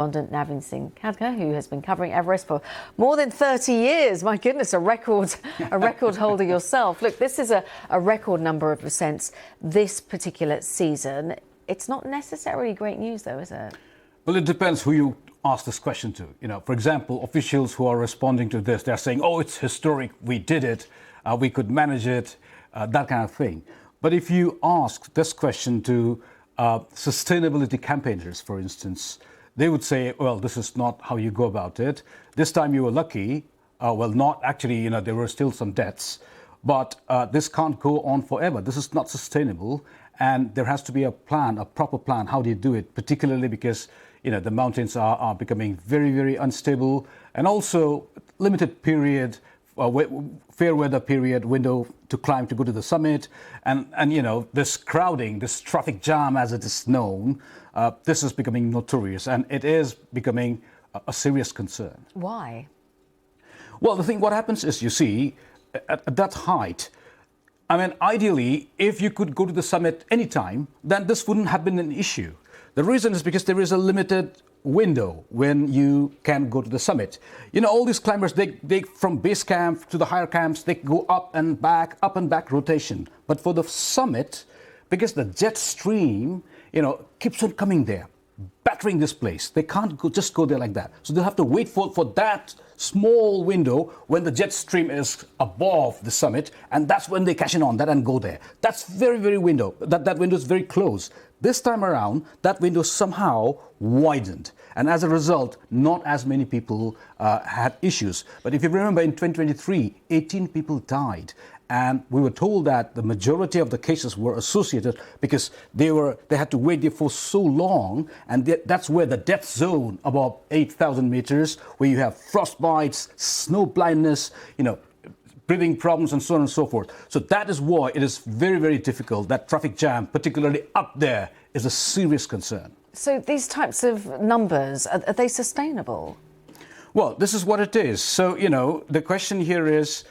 Correspondent Navin Singh Khadka, who has been covering Everest for more than 30 years. My goodness, a record holder yourself. Look, this is a record number of ascents this particular season. It's not necessarily great news, though, is it? Well, it depends who you ask this question to. For example, officials who are responding to this, they're saying, oh, it's historic, we did it, we could manage it, that kind of thing. But if you ask this question to sustainability campaigners, for instance, they would say, well, this is not how you go about it. This time you were lucky. Well, not actually, there were still some deaths, but this can't go on forever. This is not sustainable. And there has to be a plan, a proper plan. How do you do it? Particularly because, the mountains are becoming very, very unstable, and also limited period, fair weather period window to climb to go to the summit. And this crowding, this traffic jam as it is known, this is becoming notorious, and it is becoming a serious concern. Why? Well, what happens is, you see, at that height, ideally, if you could go to the summit anytime, then this wouldn't have been an issue. The reason is because there is a limited window when you can go to the summit. All these climbers, they from base camp to the higher camps, they go up and back rotation. But for the summit, because the jet stream, keeps on coming there, battering this place, they can't just go there like that. So they'll have to wait for that small window when the jet stream is above the summit, and that's when they cash in on that and go there. That's very, very window. That window is very close. This time around, that window somehow widened, and as a result, not as many people had issues. But if you remember, in 2023, 18 people died. And we were told that the majority of the cases were associated because they had to wait there for so long, and that's where the death zone above 8,000 meters, where you have frostbites, snow blindness, breathing problems, and so on and so forth. So that is why it is very, very difficult. That traffic jam, particularly up there, is a serious concern. So these types of numbers, are they sustainable? Well, this is what it is. So, the question here is,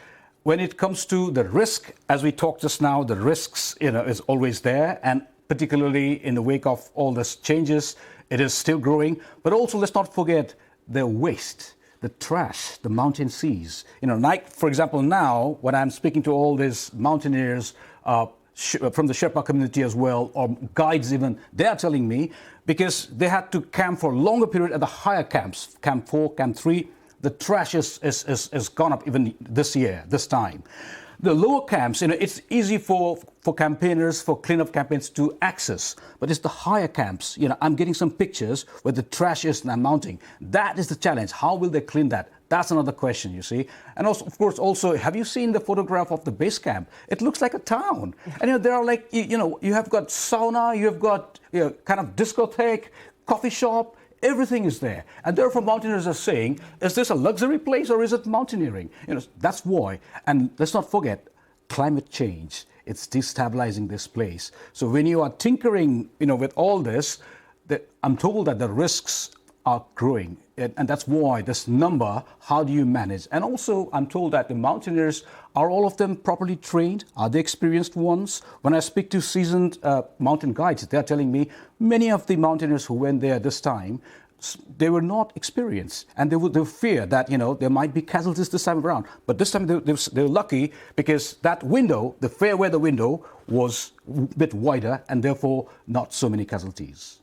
when it comes to the risk, as we talked just now, the risks, is always there. And particularly in the wake of all these changes, it is still growing. But also, let's not forget the waste, the trash, the mountain seas. Like, for example, now, when I'm speaking to all these mountaineers from the Sherpa community as well, or guides even, they are telling me, because they had to camp for a longer period at the higher camps, Camp 4, Camp 3, the trash is gone up even this time. The lower camps, it's easy for campaigners, for cleanup campaigns to access, but it's the higher camps. I'm getting some pictures where the trash is now mounting. That is the challenge. How will they clean that? That's another question, you see. And also, of course, have you seen the photograph of the base camp? It looks like a town. And there are you have got sauna, you have got kind of discotheque, coffee shop. Everything is there. And therefore, mountaineers are saying, is this a luxury place or is it mountaineering? That's why. And let's not forget, climate change. It's destabilizing this place. So when you are tinkering, with all this, I'm told that the risks are growing. And that's why this number, how do you manage? And also, I'm told that the mountaineers, are all of them properly trained? Are they experienced ones? When I speak to seasoned mountain guides, they're telling me many of the mountaineers who went there this time, they were not experienced, and they fear that there might be casualties this time around. But this time they were lucky because that window, the fair weather window, was a bit wider, and therefore not so many casualties.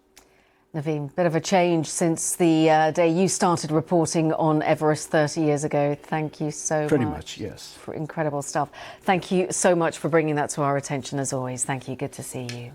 Navin, bit of a change since the day you started reporting on Everest 30 years ago. Thank you so much. Pretty much, yes. For incredible stuff. Thank you so much for bringing that to our attention as always. Thank you. Good to see you.